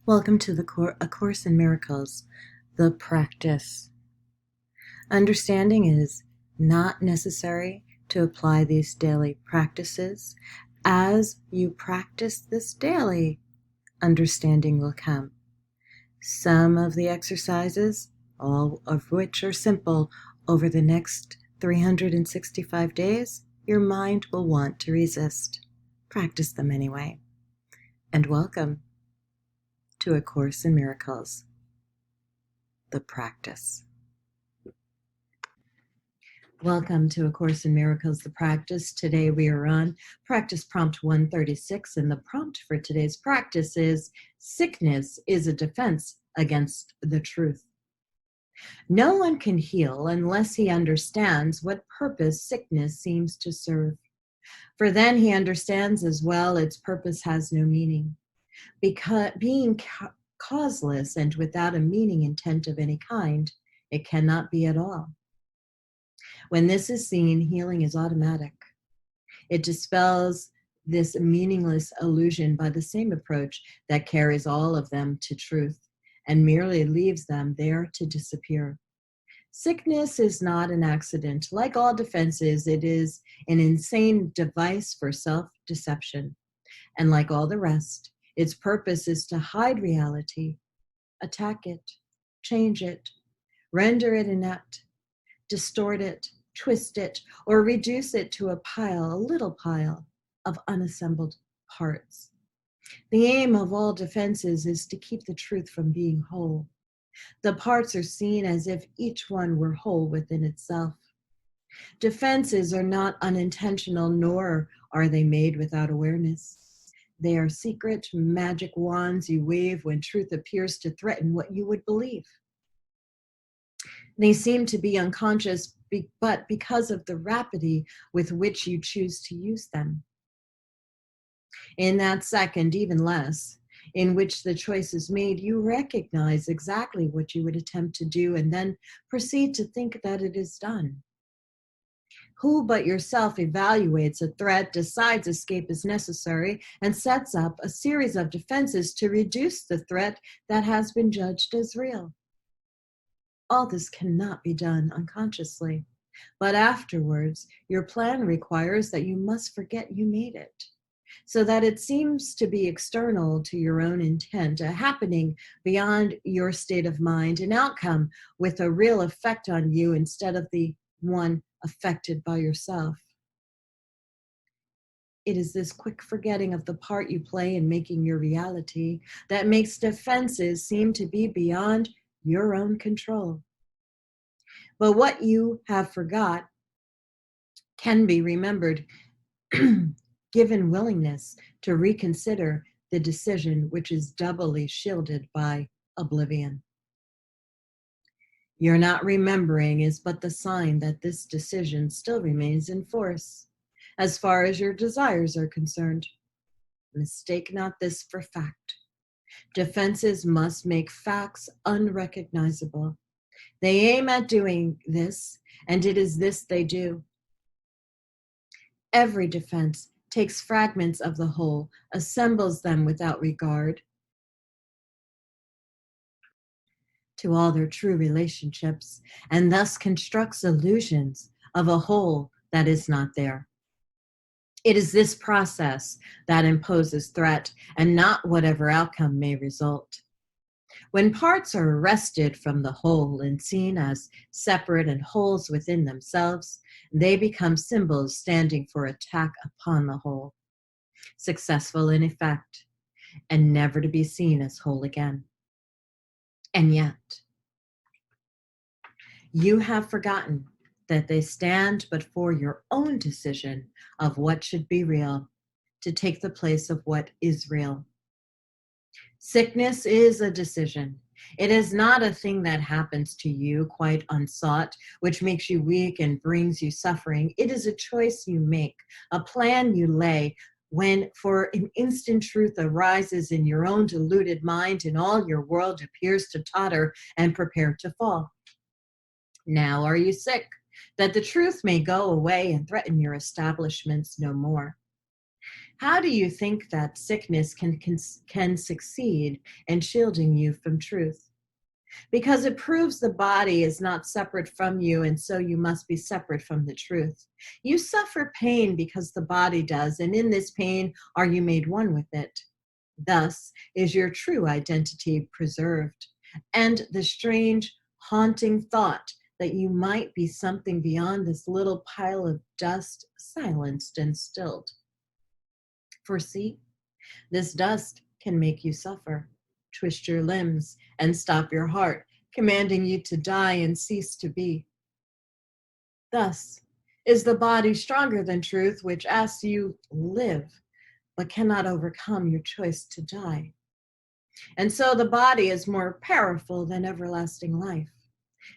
Welcome to A Course in Miracles, the practice. Understanding is not necessary to apply these daily practices. As you practice this daily, understanding will come. Some of the exercises, all of which are simple, over the next 365 days, your mind will want to resist. Practice them anyway. And welcome to A Course in Miracles, the practice. Welcome to A Course in Miracles, the practice. Today we are on practice prompt 136, and the prompt for today's practice is, sickness is a defense against the truth. No one can heal unless he understands what purpose sickness seems to serve. For then he understands as well its purpose has no meaning. Because being causeless and without a meaning intent of any kind, it cannot be at all. When this is seen, healing is automatic. It dispels this meaningless illusion by the same approach that carries all of them to truth and merely leaves them there to disappear. Sickness is not an accident. Like all defenses, it is an insane device for self-deception. And like all the rest, its purpose is to hide reality, attack it, change it, render it inept, distort it, twist it, or reduce it to a little pile of unassembled parts. The aim of all defenses is to keep the truth from being whole. The parts are seen as if each one were whole within itself. Defenses are not unintentional, nor are they made without awareness. They are secret magic wands you wave when truth appears to threaten what you would believe. They seem to be unconscious, but because of the rapidity with which you choose to use them. In that second, even less, in which the choice is made, you recognize exactly what you would attempt to do and then proceed to think that it is done. Who but yourself evaluates a threat, decides escape is necessary, and sets up a series of defenses to reduce the threat that has been judged as real? All this cannot be done unconsciously, but afterwards, your plan requires that you must forget you made it, so that it seems to be external to your own intent, a happening beyond your state of mind, an outcome with a real effect on you instead of the one affected by yourself. It is this quick forgetting of the part you play in making your reality that makes defenses seem to be beyond your own control. But what you have forgot can be remembered given willingness to reconsider the decision, which is doubly shielded by oblivion. Your not remembering is but the sign that this decision still remains in force, as far as your desires are concerned. Mistake not this for fact. Defenses must make facts unrecognizable. They aim at doing this, and it is this they do. Every defense takes fragments of the whole, assembles them without regard to all their true relationships, and thus constructs illusions of a whole that is not there. It is this process that imposes threat, and not whatever outcome may result. When parts are wrested from the whole and seen as separate and wholes within themselves, they become symbols standing for attack upon the whole, successful in effect, and never to be seen as whole again. And yet, you have forgotten that they stand but for your own decision of what should be real, to take the place of what is real. Sickness is a decision. It is not a thing that happens to you quite unsought, which makes you weak and brings you suffering. It is a choice you make, a plan you lay, when for an instant truth arises in your own deluded mind and all your world appears to totter and prepare to fall. Now are you sick, that the truth may go away and threaten your establishments no more. How do you think that sickness can succeed in shielding you from truth? Because it proves the body is not separate from you, and so you must be separate from the truth. You suffer pain because the body does, and in this pain are you made one with it. Thus is your true identity preserved, and the strange, haunting thought that you might be something beyond this little pile of dust silenced and stilled. For see, this dust can make you suffer, twist your limbs, and stop your heart, commanding you to die and cease to be. Thus is the body stronger than truth, which asks you live, but cannot overcome your choice to die. And so the body is more powerful than everlasting life,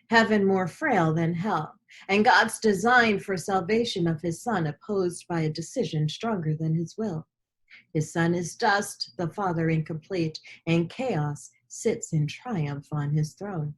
heaven more frail than hell, and God's design for salvation of his Son opposed by a decision stronger than his will. His Son is dust, the Father incomplete, and chaos sits in triumph on his throne.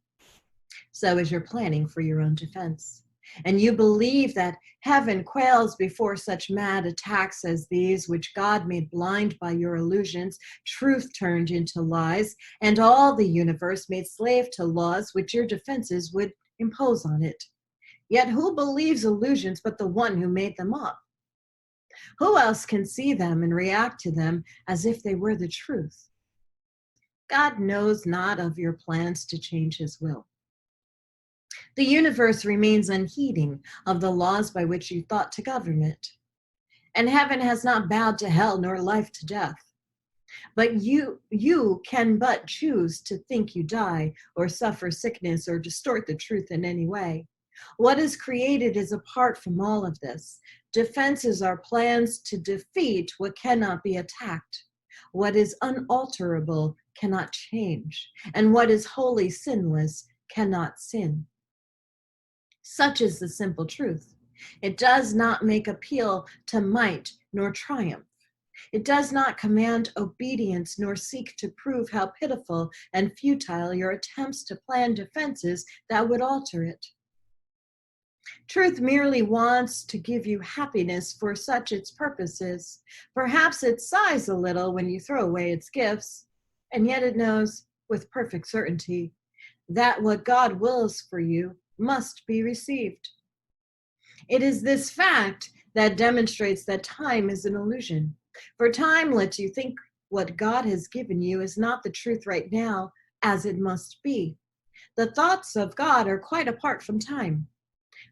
So is your planning for your own defense. And you believe that heaven quails before such mad attacks as these, which God made blind by your illusions, truth turned into lies, and all the universe made slave to laws which your defenses would impose on it. Yet who believes illusions but the one who made them up? Who else can see them and react to them as if they were the truth? God knows not of your plans to change his will. The universe remains unheeding of the laws by which you thought to govern it. And heaven has not bowed to hell nor life to death. But you can but choose to think you die or suffer sickness or distort the truth in any way. What is created is apart from all of this. Defenses are plans to defeat what cannot be attacked. What is unalterable cannot change, and what is wholly sinless cannot sin. Such is the simple truth. It does not make appeal to might nor triumph. It does not command obedience nor seek to prove how pitiful and futile your attempts to plan defenses that would alter it. Truth merely wants to give you happiness, for such its purpose is. Perhaps it sighs a little when you throw away its gifts, and yet it knows with perfect certainty that what God wills for you must be received. It is this fact that demonstrates that time is an illusion. For time lets you think what God has given you is not the truth right now, as it must be. The thoughts of God are quite apart from time.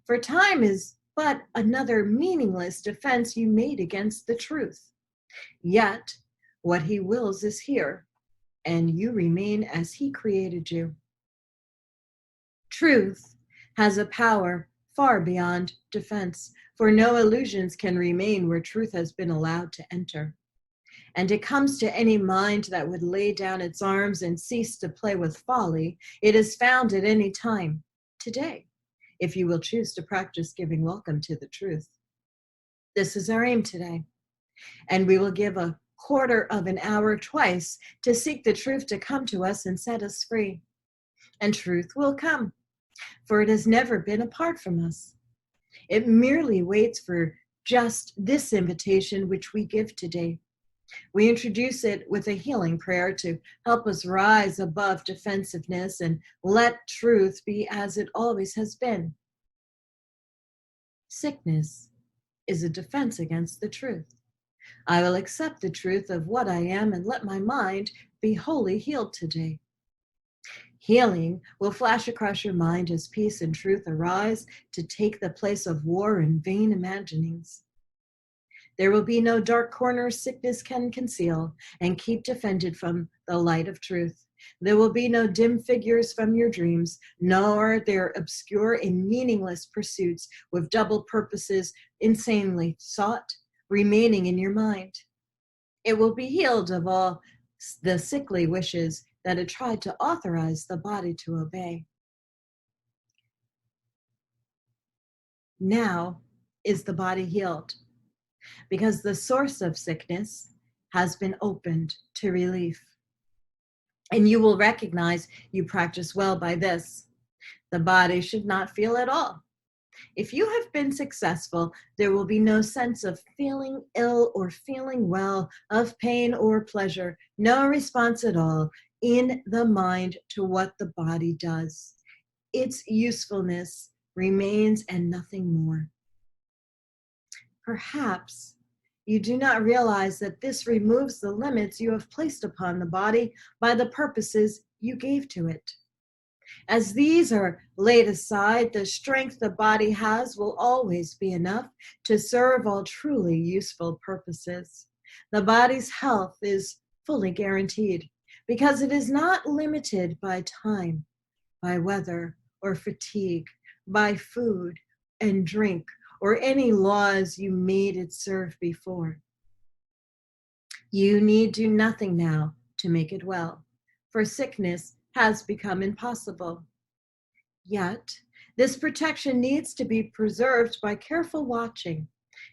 For time is but another meaningless defense you made against the truth. Yet, what he wills is here, and you remain as he created you. Truth has a power far beyond defense, for no illusions can remain where truth has been allowed to enter. And it comes to any mind that would lay down its arms and cease to play with folly. It is found at any time, today, if you will choose to practice giving welcome to the truth. This is our aim today, and we will give a quarter of an hour twice to seek the truth to come to us and set us free. And truth will come, for it has never been apart from us. It merely waits for just this invitation which we give today. We introduce it with a healing prayer to help us rise above defensiveness and let truth be as it always has been. Sickness is a defense against the truth. I will accept the truth of what I am and let my mind be wholly healed today. Healing will flash across your mind as peace and truth arise to take the place of war and vain imaginings. There will be no dark corners sickness can conceal and keep defended from the light of truth. There will be no dim figures from your dreams, nor their obscure and meaningless pursuits with double purposes insanely sought, remaining in your mind. It will be healed of all the sickly wishes that had tried to authorize the body to obey. Now is the body healed, because the source of sickness has been opened to relief. And you will recognize you practice well by this. The body should not feel at all. If you have been successful, there will be no sense of feeling ill or feeling well, of pain or pleasure, no response at all in the mind to what the body does. Its usefulness remains and nothing more. Perhaps you do not realize that this removes the limits you have placed upon the body by the purposes you gave to it. As these are laid aside, the strength the body has will always be enough to serve all truly useful purposes. The body's health is fully guaranteed because it is not limited by time, by weather or fatigue, by food and drink, or any laws you made it serve before. You need do nothing now to make it well, for sickness has become impossible. Yet, this protection needs to be preserved by careful watching.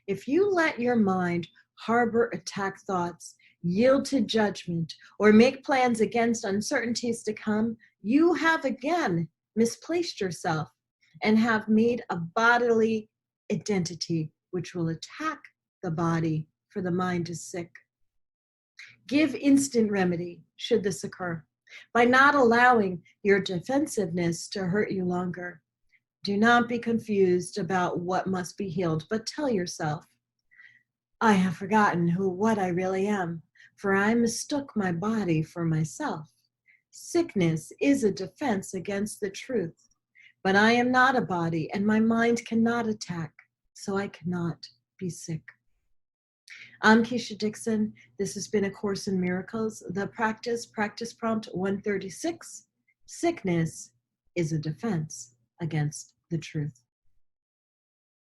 If you let your mind harbor attack thoughts, yield to judgment, or make plans against uncertainties to come, you have again misplaced yourself and have made a bodily identity which will attack the body, for the mind is sick. Give instant remedy should this occur by not allowing your defensiveness to hurt you longer. Do not be confused about what must be healed, but tell yourself, I have forgotten what I really am, for I mistook my body for myself. Sickness is a defense against the truth, but I am not a body and my mind cannot attack, so I cannot be sick. I'm Keisha Dixon. This has been A Course in Miracles, the practice prompt 136. Sickness is a defense against the truth.